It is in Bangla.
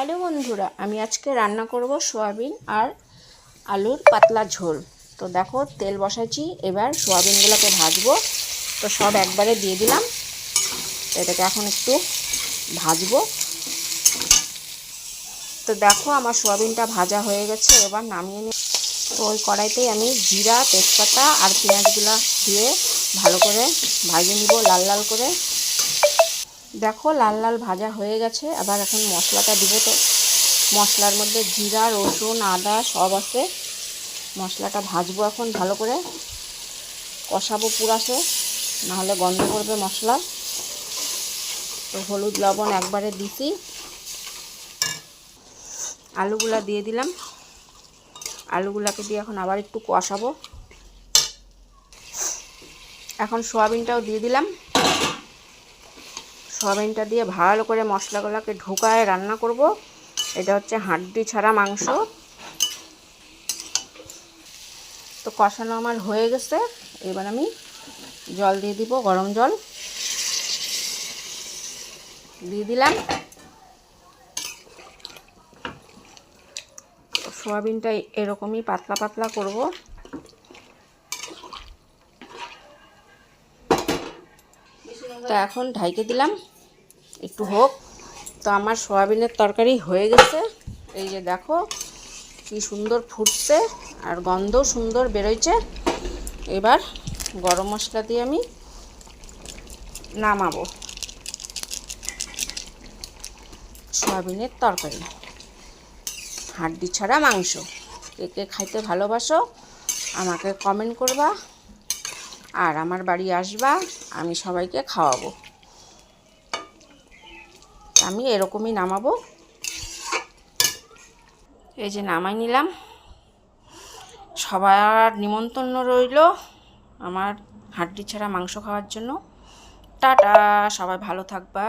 হ্যালো বন্ধুরা, আমি আজকে রান্না করব সোয়াবিন আর আলুর পাতলা ঝোল। তো দেখো, তেল বসাইছি, এবার সোয়াবিনগুলোকে ভাজবো। তো সব একবারে দিয়ে দিলাম। এটাকে এখন একটু ভাজবো। তো দেখো, আমার সোয়াবিনটা ভাজা হয়ে গেছে, এবার নামিয়ে নিই। তো ওই কড়াইতেই আমি জিরা, তেজপাতা আর পেঁয়াজগুলো দিয়ে ভালো করে ভাজে নিব, লাল লাল করে। দেখো, লাল লাল ভাজা হয়ে গেছে। আবার এখন মশলাটা দিব। তো মশলার মধ্যে জিরা, রসুন, আদা সব আছে। মশলাটা ভাজবো এখন ভালো করে, কষাবো পুরাসে, নাহলে গন্ধ করবে মশলা। তো হলুদ লবণ একবারে দিছি, আলুগুলা দিয়ে দিলাম। আলুগুলাকে দিয়ে এখন আবার একটু কষাবো। এখন সোয়াবিনটাও দিয়ে দিলাম। সোয়াবিনটা দিয়ে ভালো করে মশলাগুলোকে ঢোকায় রান্না করব। এটা হচ্ছে হাড্ডি ছাড়া মাংস। তো কষানো আমার হয়ে গেছে, এবার আমি জল দিয়ে দিব, গরম জল দিয়ে দিলাম। সোয়াবিনটা এরকমই পাতলা পাতলা করব। তো এখন ঢাইকে দিলাম, একটু হোক। তো আমার সোয়াবিনের তরকারি হয়ে গেছে। এই যে দেখো কি সুন্দর ফুটছে, আর গন্ধও সুন্দর বেরোইছে। এবার গরম মশলা দিয়ে আমি নামাবো সোয়াবিনের তরকারি, হাড্ডি ছাড়া মাংস। কে কে খাইতে ভালোবাসো আমাকে কমেন্ট করবা, আর আমার বাড়ি আসবা, আমি সবাইকে খাওয়াবো। আমি এরকমই নামাবো। এই যে নামাই নিলাম। সবার নিমন্ত্রণ রইল আমার হাড্ডি ছাড়া মাংস খাওয়ার জন্য। টাটা, সবাই ভালো থাকবা।